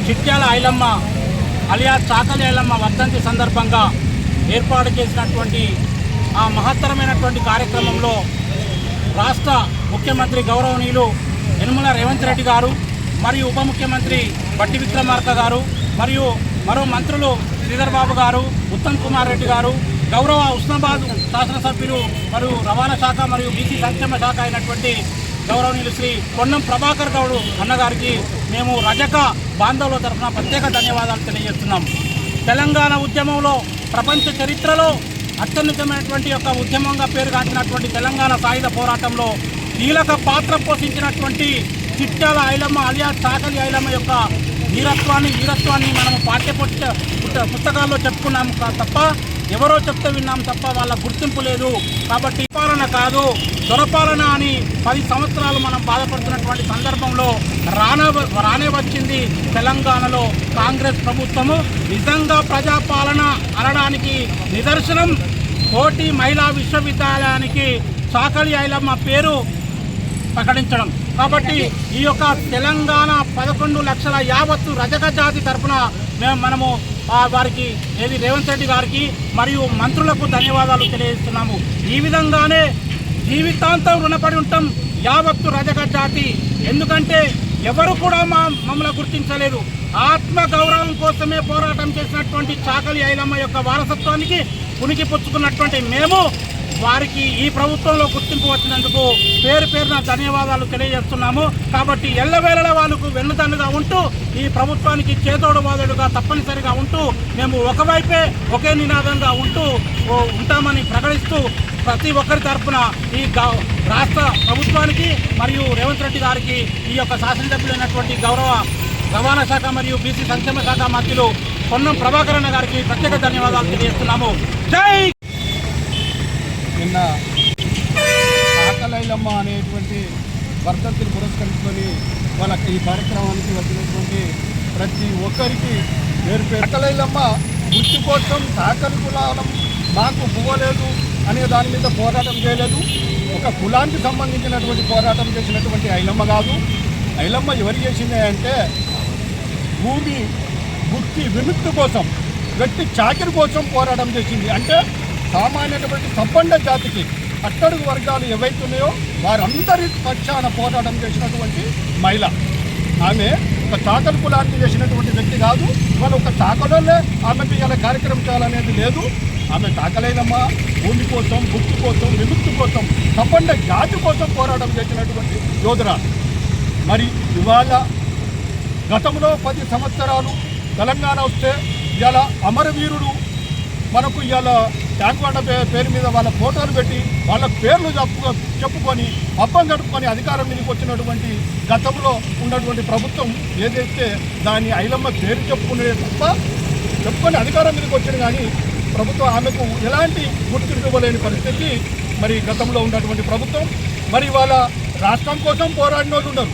చిట్యాల ఐలమ్మ అలియా చాకలి ఐలమ్మ వర్ధంతి సందర్భంగా ఏర్పాటు చేసినటువంటి ఆ మహత్తరమైనటువంటి కార్యక్రమంలో రాష్ట్ర ముఖ్యమంత్రి గౌరవనీయులు యనమల రేవంత్ రెడ్డి గారు మరియు ఉప ముఖ్యమంత్రి బట్టి విక్రమార్క గారు మరియు మరో మంత్రులు శ్రీధర్ బాబు గారు, ఉత్తమ్ కుమార్ రెడ్డి గారు, గౌరవ ఉస్మానాబాద్ శాసనసభ్యులు మరియు రవాణా శాఖ మరియు బీసీ సంక్షేమ శాఖ అయినటువంటి గౌరవనీయులు శ్రీ పొన్నం ప్రభాకర్ గౌడ్ అన్నగారికి మేము రజక బాంధవుల తరఫున ప్రత్యేక ధన్యవాదాలు తెలియజేస్తున్నాం. తెలంగాణ ఉద్యమంలో ప్రపంచ చరిత్రలో అత్యున్నతమైనటువంటి యొక్క ఉద్యమంగా పేరుగాంచినటువంటి తెలంగాణ సాయుధ పోరాటంలో కీలక పాత్ర పోషించినటువంటి చిట్యాల ఐలమ్మ అలియా చాకలి ఐలమ్మ యొక్క వీరత్వాన్ని మనము పాఠ్య పుస్తకాల్లో చెప్పుకున్నాం తప్ప, ఎవరో చెప్తే విన్నాం తప్ప వాళ్ళ గుర్తింపు లేదు. కాబట్టి పాలన కాదు దొరపాలన అని 10 సంవత్సరాలు మనం బాధపడుతున్నటువంటి సందర్భంలో రానే వచ్చింది తెలంగాణలో కాంగ్రెస్ ప్రభుత్వము. నిజంగా ప్రజాపాలన అనడానికి నిదర్శనం కోటి మహిళా విశ్వవిద్యాలయానికి చాకలి ఐలమ్మ పేరు ప్రకటించడం. కాబట్టి ఈ యొక్క తెలంగాణ 11 లక్షల యావత్తు రజక జాతి తరఫున మనము వారికి రేవంత్ రెడ్డి గారికి మరియు మంత్రులకు ధన్యవాదాలు తెలియజేస్తున్నాము. ఈ విధంగానే జీవితాంతం రుణపడి ఉంటాం యావత్తు రజక జాతి. ఎందుకంటే ఎవరు కూడా మమ్మల్ని గుర్తించలేదు. ఆత్మగౌరవం కోసమే పోరాటం చేసినటువంటి చాకలి ఐలమ్మ యొక్క వారసత్వానికి ఉనికి పుచ్చుకున్నటువంటి మేము వారికి ఈ ప్రభుత్వంలో గుర్తింపు వచ్చినందుకు పేరున ధన్యవాదాలు తెలియజేస్తున్నాము. కాబట్టి ఎల్లవేళలా వాళ్ళకు వెన్నుదన్నుగా ఉంటూ ఈ ప్రభుత్వానికి చేదోడు వాదోడుగా తప్పనిసరిగా ఉంటూ మేము ఒకవైపే ఒకే నినాదంగా ఉంటామని ప్రకటిస్తూ ప్రతి ఒక్కరి తరఫున ఈ రాష్ట్ర ప్రభుత్వానికి మరియు రేవంత్ రెడ్డి గారికి ఈ యొక్క శాసనసభ్యులైనటువంటి గౌరవ రవాణా శాఖ మరియు బీసీ సంక్షేమ శాఖ మంత్రులు పొన్నం ప్రభాకర్ అన్న గారికి ప్రత్యేక ధన్యవాదాలు తెలియజేస్తున్నాము. జై. నిన్న చాకలి ఐలమ్మ అనేటువంటి వర్ధంతిని పురస్కరించుకొని వాళ్ళకి ఈ కార్యక్రమానికి వచ్చినటువంటి ప్రతి ఒక్కరికి పేరు చాకలి ఐలమ్మ వృత్తి కోసం చాకలి కులాలం మాకు పువ్వలేదు అనే దాని మీద పోరాటం చేయలేదు. ఒక కులానికి సంబంధించినటువంటి పోరాటం చేసినటువంటి ఐలమ్మ కాదు. ఐలమ్మ ఎవరు చేసింది అంటే భూమి వృత్తి విముక్తి కోసం, వ్యక్తి చాకరి కోసం పోరాటం చేసింది. అంటే సామాన్యమైనటువంటి సంపన్న జాతికి అట్టడుగు వర్గాలు ఏవైతున్నాయో వారందరి పక్షాన పోరాటం చేసినటువంటి మహిళ. ఆమె ఒక చాకలి కులాన్ని చేసినటువంటి వ్యక్తి కాదు. వాళ్ళు ఒక చాకలోనే ఆమెకు ఇలా కార్యక్రమం చేయాలనేది లేదు. ఆమె చాకలి ఐలమ్మ భూమి కోసం, వృత్తి కోసం, విముక్తి కోసం, సంపన్న జాతి కోసం పోరాటం చేసినటువంటి యోధురాలు. మరి ఇవాళ గతంలో 10 సంవత్సరాలు తెలంగాణ వస్తే ఇలా అమరవీరుడు మనకు ఇవాళ ట్యాంక్ బండ పేరు మీద వాళ్ళ ఫోటోలు పెట్టి వాళ్ళ పేర్లు చెప్పుకొని అబ్బం గడుపుకొని అధికారం మీదకి వచ్చినటువంటి గతంలో ఉన్నటువంటి ప్రభుత్వం ఏదైతే దాని ఐలమ్మ పేరు చెప్పుకొని అధికారం మీదకి వచ్చింది. కానీ ప్రభుత్వం ఆమెకు ఎలాంటి గుర్తింపు ఇవ్వలేని పరిస్థితి మరి గతంలో ఉన్నటువంటి ప్రభుత్వం. మరి వాళ్ళ రాష్ట్రం కోసం పోరాడిన వాళ్ళు ఉన్నారు,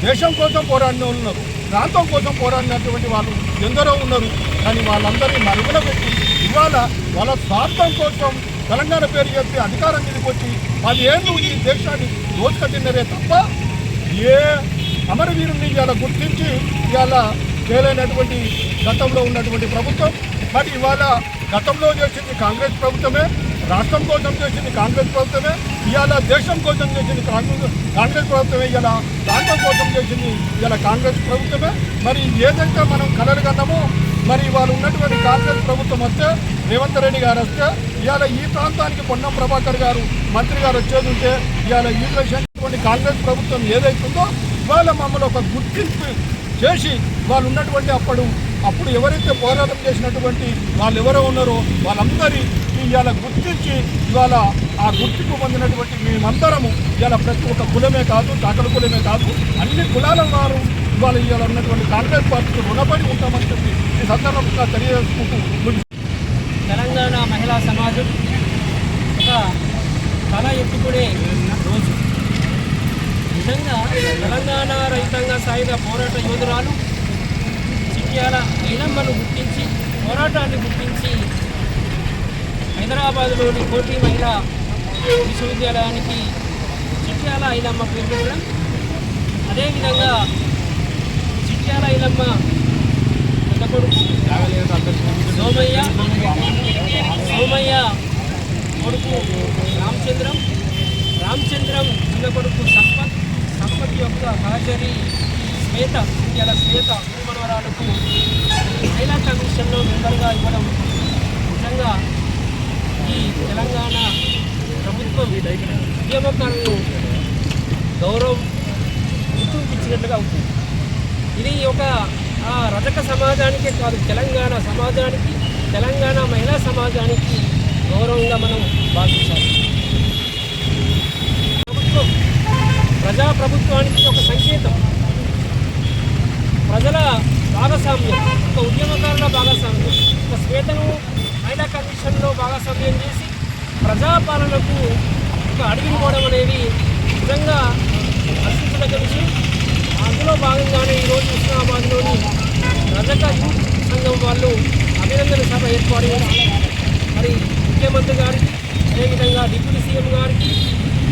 దేశం కోసం పోరాడిన వాళ్ళు ఉన్నారు, ప్రాంతం కోసం పోరాడినటువంటి వాళ్ళు ఎందరో ఉన్నారు. కానీ వాళ్ళందరినీ మరుగున పెట్టి ఇవాళ వాళ్ళ స్వార్థం కోసం తెలంగాణ పేరు చెప్పి అధికారం మీదకి వచ్చి 10 ఏళ్ళు ఈ దేశాన్ని దోచుకట్టినరే తప్ప ఏ అమరవీరుని ఇవాళ గుర్తించి ఇవాళ చేయలేనటువంటి గతంలో ఉన్నటువంటి ప్రభుత్వం. మరి ఇవాళ గతంలో చేసింది కాంగ్రెస్ ప్రభుత్వమే, రాష్ట్రం కోసం చేసింది కాంగ్రెస్ ప్రభుత్వమే, ఇవాళ దేశం కోసం చేసింది కాంగ్రెస్ ప్రభుత్వమే, ఇలా ప్రాంతం కోసం చేసింది ఇలా కాంగ్రెస్ ప్రభుత్వమే. మరి ఏదైతే మనం కలలు కన్నామో మరి వాళ్ళు ఉన్నటువంటి కాంగ్రెస్ ప్రభుత్వం వస్తే, రేవంత్ రెడ్డి గారు వస్తే ఇవాళ ఈ ప్రాంతానికి పొన్నం ప్రభాకర్ గారు మంత్రి గారు వచ్చేది ఉంటే ఇవాళ ఈ చేసినటువంటి కాంగ్రెస్ ప్రభుత్వం ఏదైతుందో ఇవాళ మమ్మల్ని ఒక గుర్తింపు చేసి వాళ్ళు ఉన్నటువంటి అప్పుడు ఎవరైతే పోరాటం చేసినటువంటి వాళ్ళు ఎవరో ఉన్నారో వాళ్ళందరి ఇవాళ గుర్తించి ఇవాళ ఆ గుర్తింపు పొందినటువంటి మేమందరము ఇవాళ ప్రతి ఒక్క కులమే కాదు, చాకలి కులమే కాదు, అన్ని కులాల వారు ఇవాళ ఉన్నటువంటి కాంగ్రెస్ పార్టీకి రుణపడి ఉంటామని చెప్పి ఈ సందర్భంగా తెలియజేసుకుంటూ తెలంగాణ మహిళా సమాజం ఒక తల ఎత్తుకునే రోజు. నిజంగా తెలంగాణ రైతాంగ సాయుధ పోరాట యోధురాలు చిట్యాల ఐలమ్మను గుర్తించి పోరాటాన్ని గుర్తించి హైదరాబాద్లోని కోటి మహిళా విశ్వవిద్యాలయానికి చిట్యాల ఐలమ్మ పేరు పెట్టడం, అదేవిధంగా చిట్యాల ఐలమ్మ కొడుకు సోమయ్య కొడుకు రామచంద్రం చిన్న కొడుకు సంపత్ యొక్క సహచరి శ్వేత మనవరాలకు మహిళా కమిషన్లో మెంబర్గా ఇవ్వడం నిజంగా ఈ తెలంగాణ ప్రభుత్వం ఉద్యమకారులను గౌరవం గుర్తించినట్లుగా అవుతుంది. ఇది ఒక రజక సమాజానికే కాదు, తెలంగాణ సమాజానికి, తెలంగాణ మహిళా సమాజానికి గౌరవంగా మనం భావించాలి. ప్రభుత్వం ప్రజాప్రభుత్వానికి ఒక సంకేతం. ప్రజల భాగస్వామ్యం, ఒక ఉద్యమకారుల భాగస్వామ్యం, ఒక శ్వేతను మహిళా కమిషన్లో భాగస్వామ్యం చేసి ప్రజాపాలనకు ఒక అడుగులు పోవడం అనేది నిజంగా హర్షించదగ్గ విషయం. అందులో భాగంగానే ఈరోజు హుస్నాబాద్లోని రజక యూత్ సంఘం వాళ్ళు అభినందన సభ ఏర్పాటు చేసి మరి ముఖ్యమంత్రి గారికి, అదేవిధంగా డిప్యూటీ సీఎం గారికి,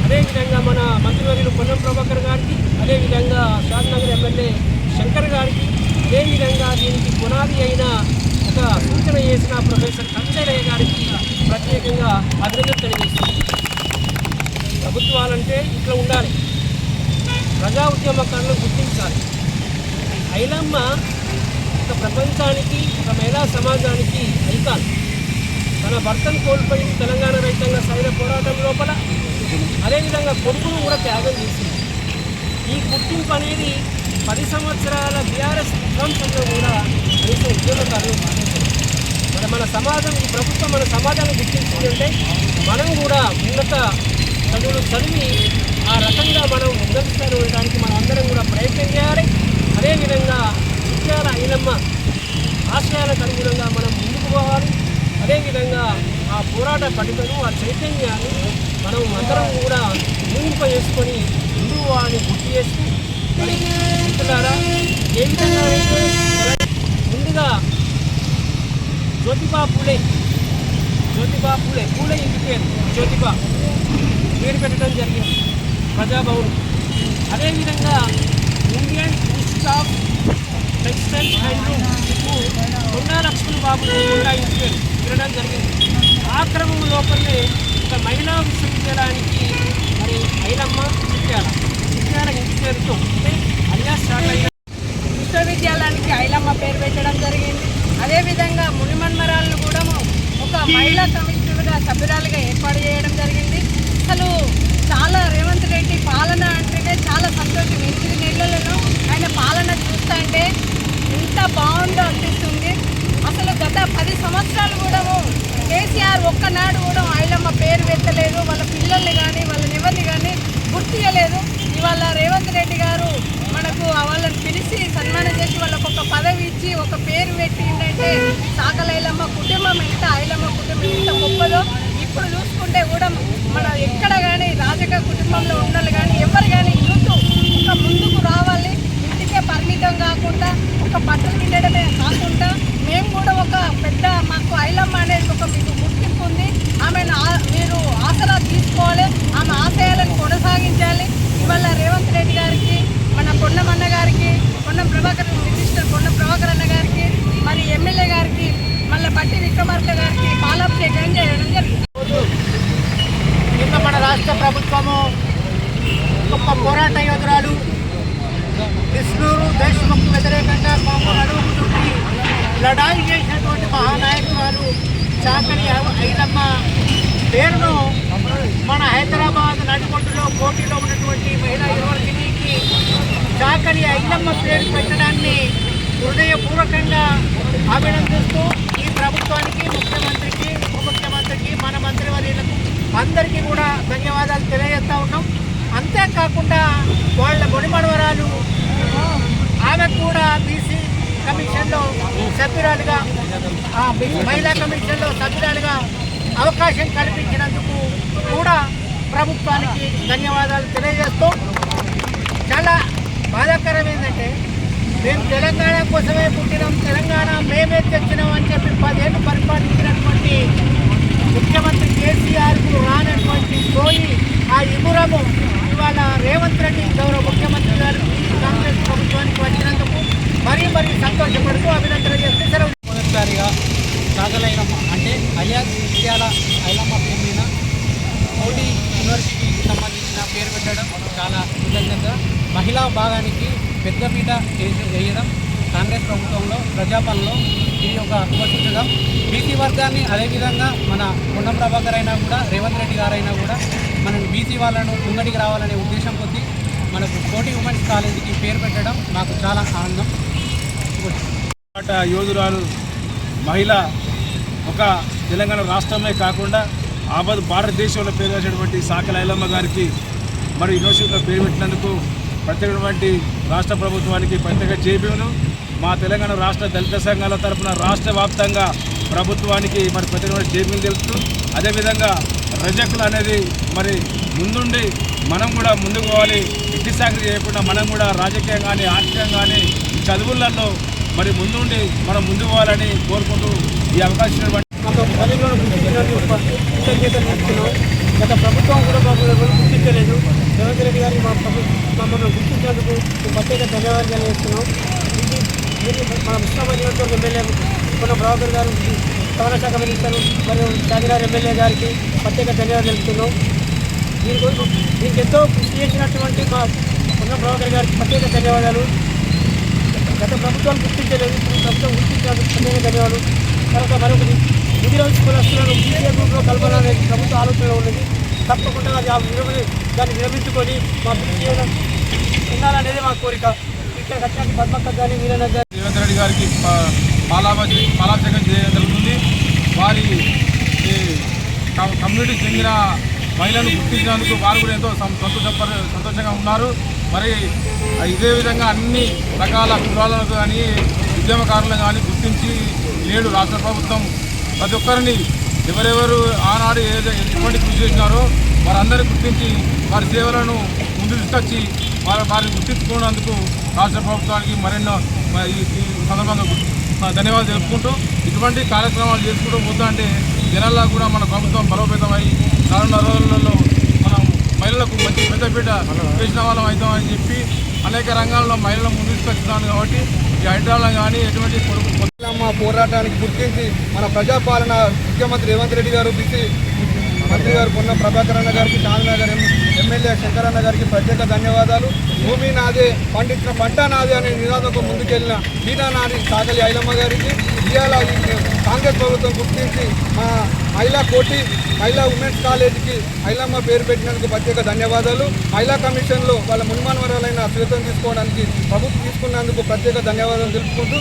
అదేవిధంగా మన మంత్రివర్యులు పొన్నం ప్రభాకర్ గారికి, అదేవిధంగా షాద్నగర్ ఎమ్మెల్యే శంకర్ గారికి, అదేవిధంగా దీనికి పునాది అయిన ఒక సూచన చేసిన ప్రొఫెసర్ కంచయ్య గారికి ప్రత్యేకంగా అభినందన తెలియజేస్తుంది. ప్రభుత్వాలంటే ఇట్లా ఉండాలి, ప్రజా ఉద్యమకారులను గుర్తించాలి. ఐలమ్మ ఒక ప్రపంచానికి, ఒక మహిళా సమాజానికి ఐకాన్. తన భర్తను కోల్పోయింది తెలంగాణ రైతాంగ సైన పోరాటం లోపల, అదేవిధంగా కొడుకును కూడా త్యాగం చేసింది. ఈ గుర్తింపు అనేది 10 సంవత్సరాల బీఆర్ఎస్ విధ్వంసంలో కూడా కనీసం ఉద్యమకారులు పాటించారు. మరి మన సమాజం, ఈ ప్రభుత్వం మన సమాజాన్ని గుర్తించిందంటే మనం కూడా ఉన్నత చదువులు చదివి ఆ రకంగా మనం ఉన్నత స్థాయిలో ఉండడానికి మనం అందరం కూడా ప్రయత్నం చేయాలి. అదేవిధంగా చిట్యాల ఐలమ్మ ఆశయాలకు అనుగుణంగా మనం ముందుకు పోవాలి. అదేవిధంగా ఆ పోరాట పటిమను, ఆ చైతన్యాన్ని మనం అందరం కూడా చేసుకొని ముందుకు అని గుర్తు చేస్తూ మిత్రులారా, ఏ విధంగా అయితే ముందుగా జ్యోతిబా పూలే ఇంటి పేరు జ్యోతిబా పేరు పెట్టడం జరిగింది ప్రజాభవన్. అదేవిధంగా Indian Institute of Textiles Handloom Konda Laxman Babu కూడా ఇంటి పేరు పెట్టడం జరిగింది. ఆ క్రమం లోపలనే ఒక మహిళా విశ్వవిద్యాలయానికి మరి ఐలమ్మ చిట్యాల ఇంటి పేరుతో అంటే అలియా స్టార్ట్ అయిన విశ్వవిద్యాలయానికి ఐలమ్మ పేరు పెట్టడం జరిగింది. అదేవిధంగా మునిమన్మరాలను కూడా ఒక మహిళా కమిషనర్గా సభ్యురాలుగా ఏర్పాటు చేయడం జరిగింది. అసలు చాలా రేవంత్ రెడ్డి పాలన అంటేనే చాలా సంతోషం. 8 నెలలలో ఆయన పాలన చూస్తుంటే ఎంత బాగుందో అనిపిస్తుంది. అసలు గత 10 సంవత్సరాలు కూడా కేసీఆర్ ఒక్కనాడు కూడా ఐలమ్మ పేరు పెట్టలేదు, వాళ్ళ పిల్లల్ని కానీ వాళ్ళని ఎవరిని కానీ గుర్తించలేదు. ఇవాళ రేవంత్ రెడ్డి గారు మనకు వాళ్ళని పిలిచి సన్మానం చేసి వాళ్ళకు ఒక పదవి ఇచ్చి ఒక పేరు పెట్టిందంటే సాకల ఐలమ్మ కుటుంబం ఎంత, ఐలమ్మ కుటుంబం ఎంత గొప్పదో. ఇప్పుడు చూసుకుంటే కూడా మన ఎక్కడ కానీ రాజకీయ కుటుంబంలో ఉన్నవాళ్ళు కానీ ఎవరు కానీ యూత్ ఒక ముందుకు రావాలి. ఇంటికే పరిమితం కాకుండా ఒక బట్టలు తినడమే కాకుండా మేము కూడా ఒక పెద్ద మాకు ఐలమ్మ అనేది ఒక మీకు గుర్తింపు ఉంది, ఆమెను మీరు ఆసరా తీసుకోవాలి, ఆమె ఆశయాలను కొనసాగించాలి. ఇవాళ రేవంత్ రెడ్డి గారికి, మన పొన్నమన్న గారికి, పొన్నం ప్రభాకర్ అన్న గారికి, మరి ఎమ్మెల్యే గారికి, మళ్ళీ బట్టి విక్రమార్క గారికి పాలాభిషేకం చేయడం జరిగింది. నిన్న మన రాష్ట్ర ప్రభుత్వము గొప్ప పోరాట యోధురాలు విష్ణూరు దేశముఖ్ వ్యతిరేకంగా అడుగుతుంటే లడాయి చేసినటువంటి మహానాయకురాలు చాకలి ఐలమ్మ పేరును మన హైదరాబాద్ నడిబొడ్డులో పోటీలో ఉన్నటువంటి మహిళా యూనివర్సిటీకి చాకలి ఐలమ్మ పేరు పెట్టడాన్ని హృదయపూర్వకంగా అభినందిస్తూ ఈ ప్రభుత్వానికి, ముఖ్యమంత్రికి, ఉప ముఖ్యమంత్రికి, మన మంత్రివర్యులకు అందరికీ కూడా ధన్యవాదాలు తెలియజేస్తూ ఉన్నాం. అంతేకాకుండా వాళ్ళ మునిమనవరాలు ఆమె కూడా బీసీ కమిషన్లో సభ్యురాలుగా, మహిళా కమిషన్లో సభ్యురాలుగా అవకాశం కల్పించినందుకు కూడా ప్రభుత్వానికి ధన్యవాదాలు తెలియజేస్తూ, చాలా బాధాకరం ఏంటంటే మేము తెలంగాణ కోసమే పుట్టినాం, తెలంగాణ మేమే తెచ్చినాం అని చెప్పి 10 ఏళ్ళు పరిపాలించినటువంటి ముఖ్యమంత్రి కేసీఆర్కు రానటువంటి సోయి ఆ ఇమురము ఇవాళ రేవంత్ రెడ్డి గౌరవ ముఖ్యమంత్రి గారు కాంగ్రెస్ ప్రభుత్వానికి వచ్చినందుకు మరీ సంతోషపడుతూ అభినందన చేస్తూ సెలవు. మొదటిసారిగా సాగలైలమ్మ అంటే అలియాస్ ముత్యాల ఐలమ్మ పేరు మీద మోడీ యూనివర్సిటీకి సంబంధించిన పేరు పెట్టడం చాలా కృతజ్ఞత. మహిళా భాగానికి పెద్దపీట వేయడం కాంగ్రెస్ ప్రభుత్వంలో ప్రజాపాలనలో ఇది ఒక ఉపశుద్ధం. బీసీ వర్గాన్ని అదేవిధంగా మన పొన్నం ప్రభాకర్ అయినా కూడా రేవంత్ రెడ్డి గారైనా కూడా మనం బీసీ వాళ్ళను ముంగడికి రావాలనే ఉద్దేశం కొద్దీ మనకు కోటి ఉమెన్స్ కాలేజీకి పేరు పెట్టడం నాకు చాలా ఆనందం. యోధురాలు మహిళ ఒక తెలంగాణ రాష్ట్రమే కాకుండా భారతదేశంలో పేరు వచ్చినటువంటి సాకలి ఐలమ్మ గారికి మరి యూనివర్సిటీలో పేరు పెట్టినందుకు ప్రత్యేకమైనటువంటి రాష్ట్ర ప్రభుత్వానికి ప్రత్యేక జేబీను మా తెలంగాణ రాష్ట్ర దళిత సంఘాల తరఫున రాష్ట్ర వ్యాప్తంగా ప్రభుత్వానికి మరి ప్రత్యేకమైన జేబీలు తెలుపుతూ అదేవిధంగా రజకులు అనేది మరి ముందుండి మనం కూడా ముందుకు పోవాలి. ఎట్టి సాగులు చేయకుండా మనం కూడా రాజకీయంగా కానీ ఆర్థికంగా కానీ చదువులలో మరి ముందుండి మనం ముందుకు పోవాలని కోరుకుంటూ ఈ అవకాశం గత ప్రభుత్వం కూడా మమ్మల్ని గుర్తించలేదు. రేవంత్ రెడ్డి గారికి మమ్మల్ని గుర్తించేందుకు ప్రత్యేక ధన్యవాదాలు తెలియజేస్తున్నాం. ఇది మన విశ్రామ నియోజకవర్గ ఎమ్మెల్యే కొన్న ప్రభాకర్ గారు, రవాణా శాఖ మినిస్టర్ మరియు చార్మినార్ ఎమ్మెల్యే గారికి ప్రత్యేక ధన్యవాదాలు తెలుపుతున్నాం. దీనికి ఎంతో కృషి చేసినటువంటి మా కొన్న ప్రభాకర్ గారికి ప్రత్యేక ధన్యవాదాలు. గత ప్రభుత్వాలు గుర్తించలేదు, ప్రభుత్వం గుర్తించినందుకు ప్రత్యేక ధన్యవాదాలు. తర్వాత మరొకటి ముదిరాజు స్కూలస్తులను బీసీ గ్రూప్లో కలపాలనేది ప్రభుత్వ ఆలోచనలో ఉన్నది. తప్పకుండా దాన్ని విరమించుకొని మా బీసీ ఉండాలనేది మా కోరిక. ఇక్కడ కట్టినట్టు పద్మక్క కానీ వీరన్న గారు రేవంత్ రెడ్డి గారికి పాలాభిషేకం చేయడం జరుగుతుంది. వారి కమ్యూనిటీకి చెందిన మహిళలను గుర్తించినందుకు వారు కూడా ఎంతో సంతోషంగా ఉన్నారు. మరి ఇదే విధంగా అన్ని రకాల కులాలను కానీ ఉద్యమకారులను కానీ గుర్తించి నేడు రాష్ట్ర ప్రభుత్వం ప్రతి ఒక్కరిని ఎవరెవరు ఆనాడు ఎటువంటి కృషి చేసినారో వారందరినీ గుర్తించి వారి సేవలను ముందు తీసుకొచ్చి వారిని గుర్తించుకున్నందుకు రాష్ట్ర ప్రభుత్వానికి మరెన్నో ఈ సందర్భంగా ధన్యవాదాలు తెలుపుకుంటూ ఇటువంటి కార్యక్రమాలు చేసుకుంటూ పోతా అంటే జనాల్లో కూడా మన ప్రభుత్వం బలోపేతమై రానున్న రోజులలో మనం మహిళలకు మంచి పెద్దపీట వేసిన వాళ్ళం అవుతామని చెప్పి అనేక రంగాల్లో మహిళలను ముందు తీసుకొచ్చున్నాను. కాబట్టి ఈ హైడ్రాలో కానీ ఎటువంటి మా పోరాటానికి గుర్తించి మన ప్రజాపాలన ముఖ్యమంత్రి రేవంత్ రెడ్డి గారు, బీసీ మంత్రి గారు పొన్నం ప్రభాకర్ అన్న గారికి, చార్మినార్ ఎమ్మెల్యే శంకరన్న గారికి ప్రత్యేక ధన్యవాదాలు. భూమి నాదే, పండించిన పంట నాదే అనే నినాదంతో ముందుకెళ్లిన బీదా నాది సాకలి ఐలమ్మ గారికి ఇవాళ కాంగ్రెస్ ప్రభుత్వం గుర్తించి మా మహిళా ఉమెన్స్ కాలేజీకి ఐలమ్మ పేరు పెట్టినందుకు ప్రత్యేక ధన్యవాదాలు. మహిళా కమిషన్లో వాళ్ళ మున్మానవరాలైన స్వీతం తీసుకోవడానికి ప్రభుత్వం తీసుకున్నందుకు ప్రత్యేక ధన్యవాదాలు తెలుపుకుంటూ